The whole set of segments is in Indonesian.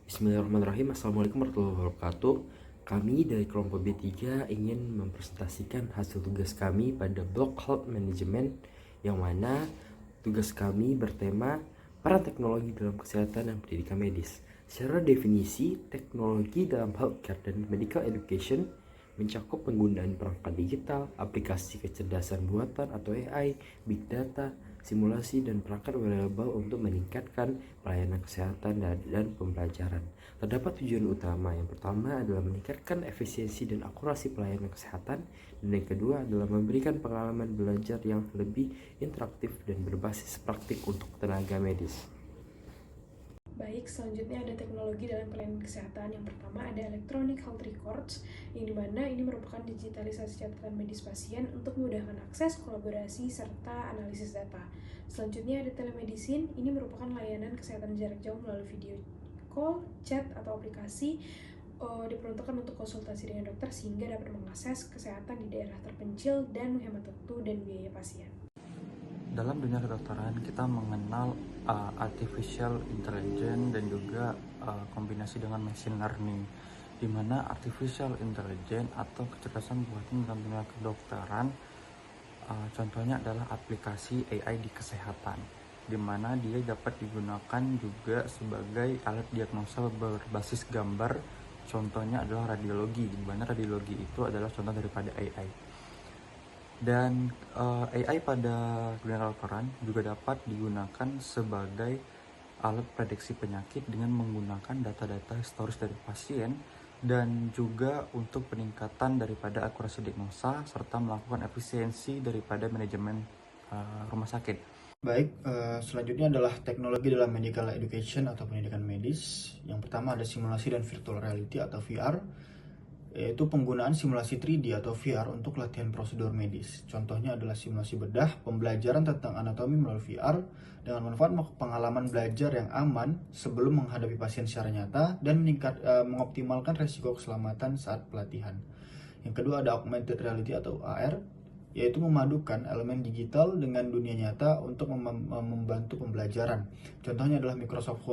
Bismillahirrahmanirrahim. Assalamualaikum warahmatullahi wabarakatuh. Kami dari kelompok B3 ingin mempresentasikan hasil tugas kami pada blok Health Management, yang mana tugas kami bertema peran teknologi dalam kesehatan dan pendidikan medis. Secara definisi, teknologi dalam healthcare dan medical education mencakup penggunaan perangkat digital, aplikasi kecerdasan buatan atau AI, big data, simulasi, dan perangkat wearable untuk meningkatkan pelayanan kesehatan dan pembelajaran. Terdapat tujuan utama. Yang pertama adalah meningkatkan efisiensi dan akurasi pelayanan kesehatan, dan yang kedua adalah memberikan pengalaman belajar yang lebih interaktif dan berbasis praktik untuk tenaga medis. Baik, selanjutnya ada teknologi dalam pelayanan kesehatan. Yang pertama ada Electronic Health Records, yang dimana ini merupakan digitalisasi catatan medis pasien untuk memudahkan akses, kolaborasi, serta analisis data. Selanjutnya ada telemedicine, ini merupakan layanan kesehatan jarak jauh melalui video call, chat, atau aplikasi diperuntukkan untuk konsultasi dengan dokter sehingga dapat mengakses kesehatan di daerah terpencil dan menghemat waktu dan biaya pasien. Dalam dunia kedokteran kita mengenal artificial intelligence dan juga kombinasi dengan machine learning, di mana artificial intelligence atau kecerdasan buatan dalam dunia kedokteran contohnya adalah aplikasi AI di kesehatan, di mana dia dapat digunakan juga sebagai alat diagnosa berbasis gambar. Contohnya adalah radiologi, di mana radiologi itu adalah contoh daripada AI. Dan AI pada dunia kedokteran juga dapat digunakan sebagai alat prediksi penyakit dengan menggunakan data-data historis dari pasien, dan juga untuk peningkatan daripada akurasi diagnosa serta melakukan efisiensi daripada manajemen rumah sakit. Baik, selanjutnya adalah teknologi dalam medical education atau pendidikan medis. Yang pertama ada simulasi dan virtual reality atau VR, yaitu penggunaan simulasi 3D atau VR untuk latihan prosedur medis. Contohnya adalah simulasi bedah, pembelajaran tentang anatomi melalui VR dengan manfaat pengalaman belajar yang aman sebelum menghadapi pasien secara nyata dan mengoptimalkan resiko keselamatan saat pelatihan. Yang kedua ada augmented reality atau AR, yaitu memadukan elemen digital dengan dunia nyata untuk membantu pembelajaran. Contohnya adalah Microsoft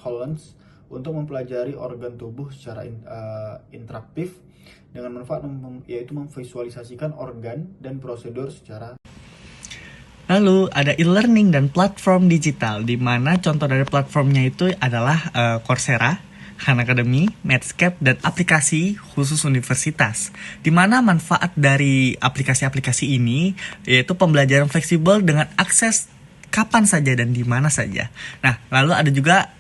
HoloLens untuk mempelajari organ tubuh secara interaktif dengan manfaat yaitu memvisualisasikan organ dan prosedur secara. Lalu ada e-learning dan platform digital, di mana contoh dari platformnya itu adalah Coursera, Khan Academy, Medscape, dan aplikasi khusus universitas. Di mana manfaat dari aplikasi-aplikasi ini yaitu pembelajaran fleksibel dengan akses kapan saja dan di mana saja. Nah, lalu ada juga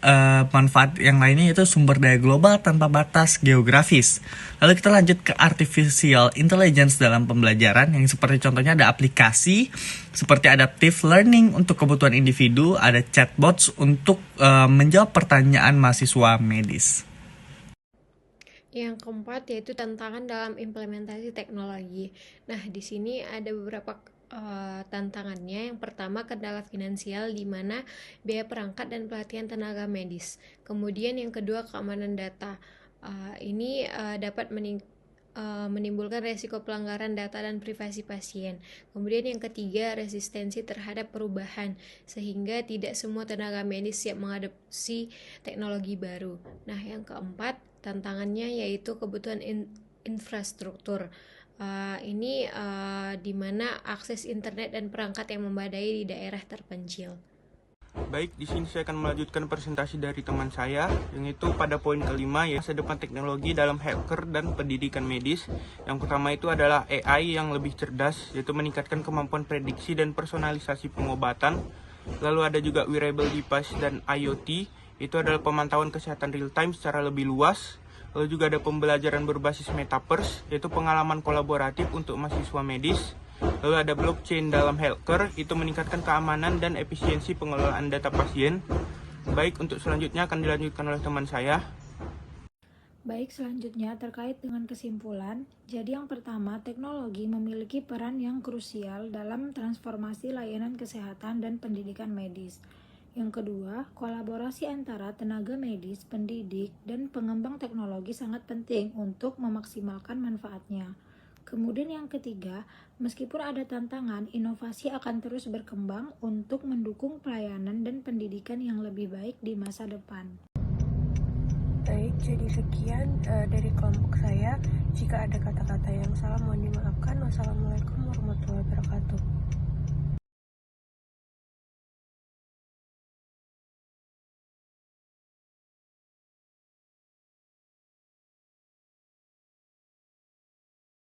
manfaat yang lainnya yaitu sumber daya global tanpa batas geografis. Lalu kita lanjut ke artificial intelligence dalam pembelajaran, yang seperti contohnya ada aplikasi seperti adaptive learning untuk kebutuhan individu, ada chatbots untuk menjawab pertanyaan mahasiswa medis. Yang keempat yaitu tantangan dalam implementasi teknologi. Nah, di sini ada beberapa tantangannya. Yang pertama kendala finansial, di mana biaya perangkat dan pelatihan tenaga medis. Kemudian yang kedua keamanan data. Ini dapat menimbulkan resiko pelanggaran data dan privasi pasien. Kemudian yang ketiga resistensi terhadap perubahan, sehingga tidak semua tenaga medis siap mengadopsi teknologi baru. Nah, yang keempat tantangannya yaitu kebutuhan infrastruktur. Ini di mana akses internet dan perangkat yang memadai di daerah terpencil. Baik, di sini saya akan melanjutkan presentasi dari teman saya, yang itu pada poin kelima, ya, masa depan teknologi dalam healthcare dan pendidikan medis. Yang pertama itu adalah AI yang lebih cerdas, yaitu meningkatkan kemampuan prediksi dan personalisasi pengobatan. Lalu ada juga wearable device dan IoT, itu adalah pemantauan kesehatan real time secara lebih luas. Lalu juga ada pembelajaran berbasis metaverse, yaitu pengalaman kolaboratif untuk mahasiswa medis. Lalu ada blockchain dalam healthcare, itu meningkatkan keamanan dan efisiensi pengelolaan data pasien. Baik, untuk selanjutnya akan dilanjutkan oleh teman saya. Baik, selanjutnya terkait dengan kesimpulan. Jadi yang pertama, teknologi memiliki peran yang krusial dalam transformasi layanan kesehatan dan pendidikan medis. Yang kedua, kolaborasi antara tenaga medis, pendidik, dan pengembang teknologi sangat penting untuk memaksimalkan manfaatnya. Kemudian yang ketiga, meskipun ada tantangan, inovasi akan terus berkembang untuk mendukung pelayanan dan pendidikan yang lebih baik di masa depan. Baik, jadi sekian dari kelompok saya. Jika ada kata-kata yang salah mohon dimaafkan. Wassalamualaikum warahmatullahi wabarakatuh.